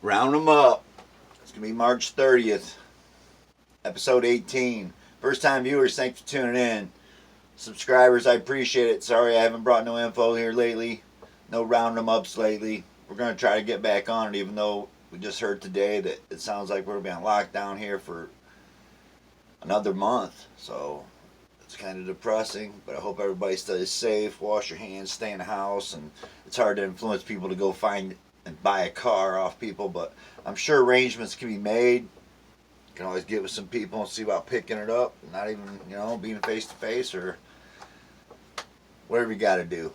Round them up. It's going to be March 30th, episode 18. First time viewers, thanks for tuning in. Subscribers, I appreciate it. Sorry I haven't brought no info here lately. No round them ups lately. We're going to try to get back on it, even though we just heard today that it sounds like we're going to be on lockdown here for another month. So it's kind of depressing, but I hope everybody stays safe. Wash your hands, stay in the house, and it's hard to influence people to go find and buy a car off people, but I'm sure arrangements can be made. You can always get with some people and see about picking it up, not even, being face to face or whatever you got to do.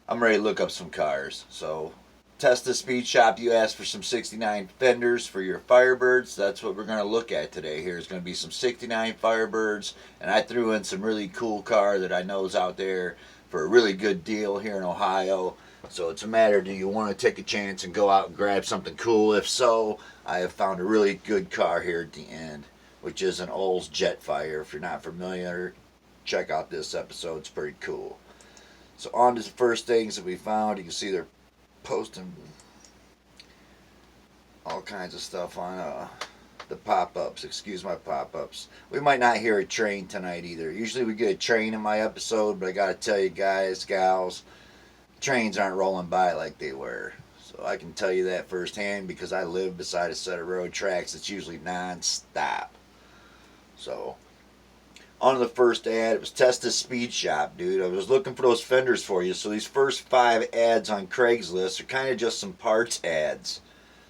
I'm ready to look up some cars. So, test the speed shop. You asked for some 69 fenders for your Firebirds. That's what we're going to look at today. Here's going to be some 69 Firebirds, and I threw in some really cool car that I know is out there for a really good deal here in Ohio. So it's a matter, do you want to take a chance and go out and grab something cool? If so, I have found a really good car here at the end, which is an Olds Jetfire. If you're not familiar, check out this episode. It's pretty cool. So on to the first things that we found. You can see they're posting all kinds of stuff on the pop-ups. Excuse my pop-ups. We might not hear a train tonight either. Usually we get a train in my episode, but I gotta tell you guys, gals, trains aren't rolling by like they were. So I can tell you that firsthand because I live beside a set of road tracks that's usually non-stop. So on the first ad, it was Test the Speed Shop, dude. I was looking for those fenders for you. So these first 5 ads on Craigslist are kind of just some parts ads.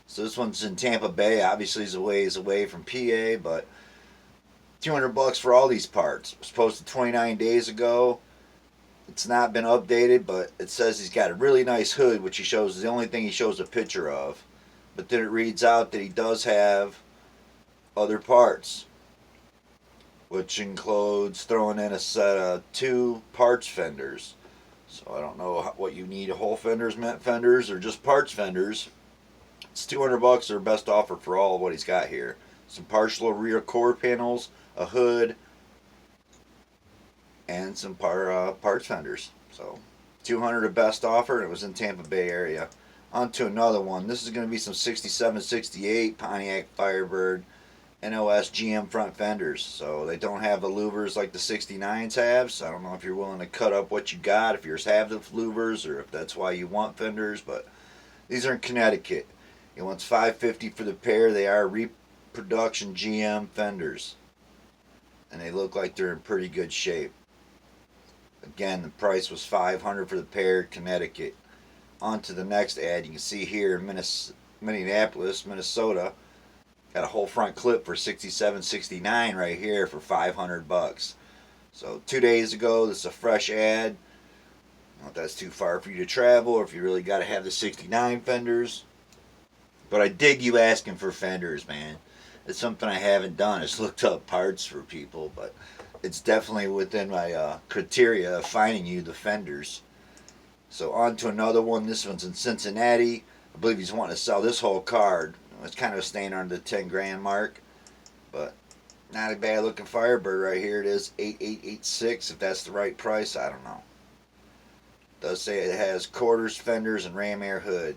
So this one's in Tampa Bay. Obviously, it's a ways away from PA, but $200 for all these parts. It was posted 29 days ago. It's not been updated, but it says he's got a really nice hood, which he shows is the only thing he shows a picture of. But then it reads out that he does have other parts, which includes throwing in a set of 2 parts fenders. So I don't know what you need, whole fenders, mint fenders, or just parts fenders. It's $200, their best offer for all of what he's got here. Some partial rear quarter panels, a hood, and some parts fenders. So $200 the best offer, and it was in Tampa Bay area. On to another one. This is going to be some 67, 68 Pontiac Firebird NOS GM front fenders. So they don't have the louvers like the 69s have. So I don't know if you're willing to cut up what you got, if yours have the louvers, or if that's why you want fenders. But these are in Connecticut. It wants $550 for the pair. They are reproduction GM fenders, and they look like they're in pretty good shape. Again, the price was $500 for the pair, Connecticut. On to the next ad. You can see here in Minneapolis, Minnesota, got a whole front clip for 67, 69 right here for $500. So 2 days ago, this is a fresh ad. I don't know if that's too far for you to travel, or if you really got to have the 69 fenders. But I dig you asking for fenders, man. It's something I haven't done. It's looked up parts for people, but it's definitely within my criteria of finding you the fenders. So on to another one. This one's in Cincinnati. I believe he's wanting to sell this whole card. It's kind of staying under the 10 grand mark, but not a bad looking Firebird right here. It is 8886. If that's the right price, I don't know. It does say it has quarters, fenders, and ram air hood.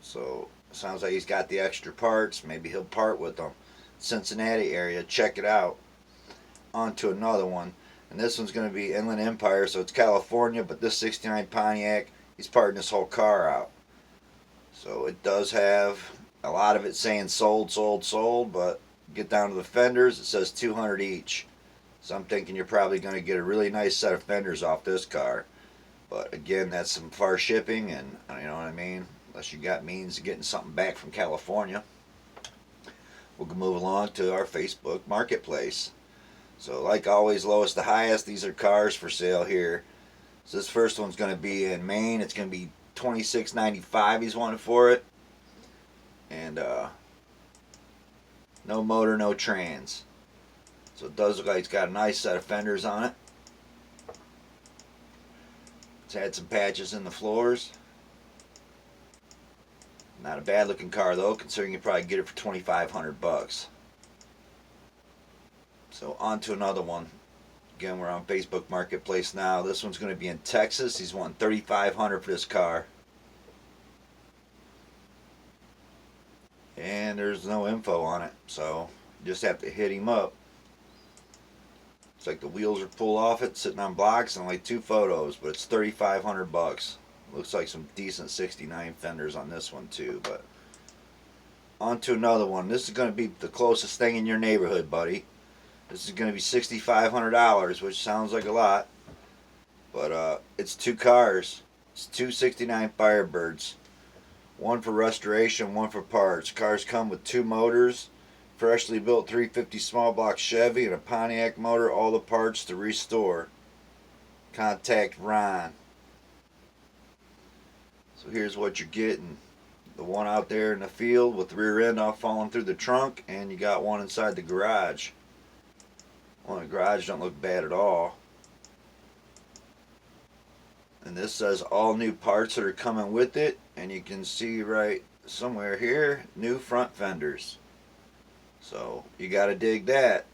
So sounds like he's got the extra parts. Maybe he'll part with them. Cincinnati area, check it out. On to another one, and this one's going to be Inland Empire, so it's California, but this 69 Pontiac, he's parting this whole car out. So it does have a lot of it saying sold, sold, sold, but get down to the fenders, it says $200 each. So I'm thinking you're probably going to get a really nice set of fenders off this car. But again, that's some far shipping, and you know what I mean? Unless you got means of getting something back from California. We'll move along to our Facebook Marketplace. So like always, lowest to highest, these are cars for sale here. So this first one's going to be in Maine. It's going to be $26.95 he's wanting for it. And no motor, no trans. So it does look like it's got a nice set of fenders on it. It's had some patches in the floors. Not a bad looking car though, considering you probably get it for $2,500. So on to another one. Again, we're on Facebook Marketplace now. This one's going to be in Texas. He's wanting $3,500 for this car. and there's no info on it, so you just have to hit him up. It's like the wheels are pulled off it, sitting on blocks, and like 2 photos, but it's $3,500. Looks like some decent 69 fenders on this one too. But on to another one. This is going to be the closest thing in your neighborhood, buddy. This is going to be $6,500, which sounds like a lot, but it's 2 cars. It's 2 69 Firebirds. One for restoration, one for parts. Cars come with 2 motors, freshly built 350 small block Chevy, and a Pontiac motor. All the parts to restore. Contact Ron. So here's what you're getting. The one out there in the field with the rear end off falling through the trunk, and you got one inside the garage. Well, the garage don't look bad at all. And this says all new parts that are coming with it, and you can see right somewhere here, new front fenders. So you got to dig that.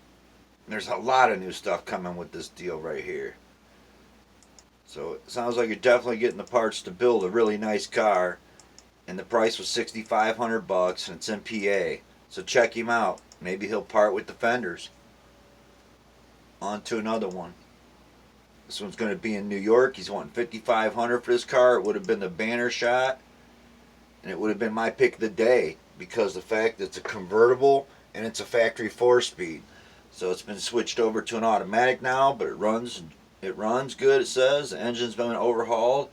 There's a lot of new stuff coming with this deal right here. So it sounds like you're definitely getting the parts to build a really nice car, and the price was $6,500, and it's in PA. So check him out. Maybe he'll part with the fenders. On to another one. This one's going to be in New York. He's wanting $5,500 for this car. It would have been the banner shot, and it would have been my pick of the day because the fact that it's a convertible and it's a factory 4-speed. So it's been switched over to an automatic now, but it runs good, it says. The engine's been overhauled,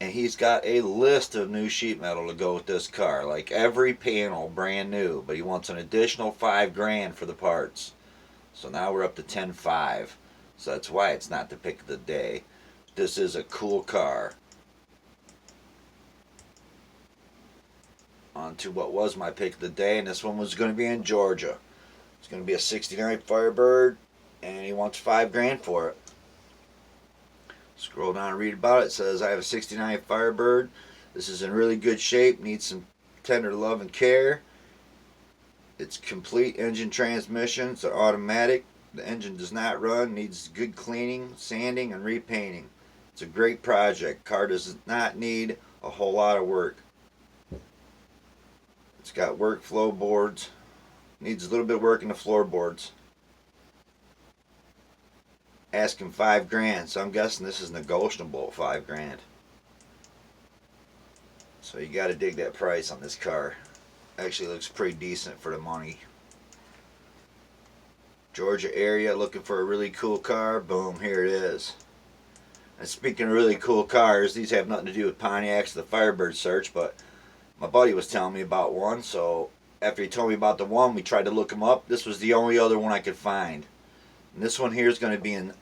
and he's got a list of new sheet metal to go with this car, like every panel brand new, but he wants an additional $5,000 for the parts. So now we're up to $10,500. So that's why it's not the pick of the day. This is a cool car. On to what was my pick of the day, and this one was going to be in Georgia. It's going to be a 69 Firebird, and he wants $5,000 for it. Scroll down and read about it. It says, I have a 69 Firebird. This is in really good shape, needs some tender love and care. It's complete engine transmission. It's an automatic. The engine does not run, needs good cleaning, sanding, and repainting. It's a great project. Car does not need a whole lot of work. It's got workflow boards. Needs a little bit of work in the floorboards. Asking $5,000, so I'm guessing this is negotiable at $5,000. So you got to dig that price on this car. Actually looks pretty decent for the money. Georgia area, looking for a really cool car. Boom, here it is. And speaking of really cool cars, these have nothing to do with Pontiacs, the Firebird search, but my buddy was telling me about one, so after he told me about the one, we tried to look him up. This was the only other one I could find. And this one here is going to be in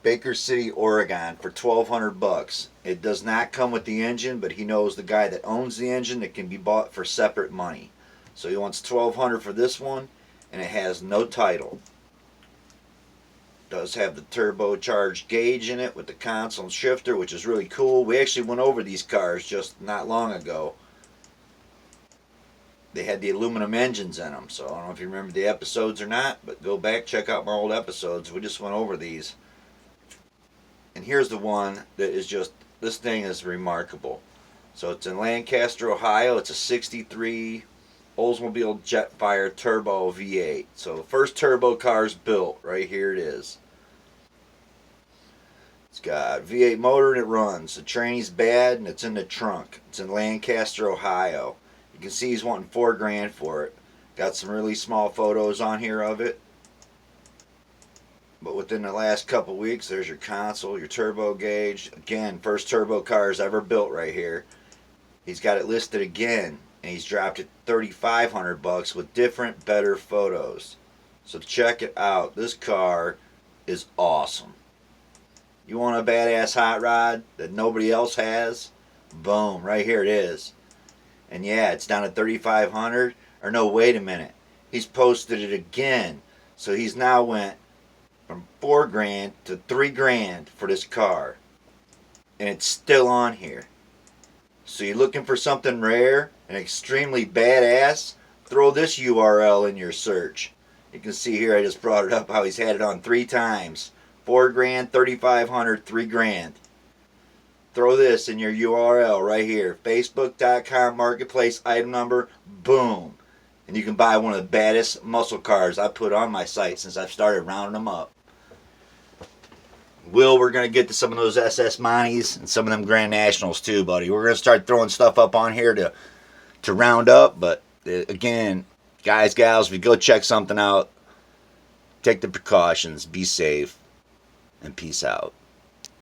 Baker City, Oregon for $1,200. It does not come with the engine, but he knows the guy that owns the engine that can be bought for separate money. So he wants $1,200 for this one, and it has no title. Does have the turbocharged gauge in it with the console and shifter, which is really cool. We actually went over these cars just not long ago. They had the aluminum engines in them, so I don't know if you remember the episodes or not, but go back, check out my old episodes. We just went over these. And here's the one that is just, this thing is remarkable. So it's in Lancaster, Ohio. It's a 63 Oldsmobile Jetfire Turbo V8. So the first turbo car's built. Right here it is. It's got V8 motor and it runs. The tranny's bad and it's in the trunk. It's in Lancaster, Ohio. You can see he's wanting $4,000 for it. Got some really small photos on here of it. But within the last couple weeks, there's your console, your turbo gauge. Again, first turbo cars ever built right here. He's got it listed again, and he's dropped it $3,500 with different, better photos. So check it out. This car is awesome. You want a badass hot rod that nobody else has? Boom, right here it is. And yeah, it's down at $3,500. Or no, wait a minute. He's posted it again. So he's now went from $4,000 to $3,000 for this car, and it's still on here. So you're looking for something rare and extremely badass? Throw this URL in your search. You can see here I just brought it up how he's had it on 3 times. $4,000, $3,500, $3,000. throw this in your URL right here. Facebook.com marketplace item number. Boom. And you can buy one of the baddest muscle cars I put on my site since I've started rounding them up. We're going to get to some of those SS Monties and some of them Grand Nationals too, buddy. We're going to start throwing stuff up on here to round up. But again, guys, gals, if you go check something out, take the precautions, be safe, and peace out.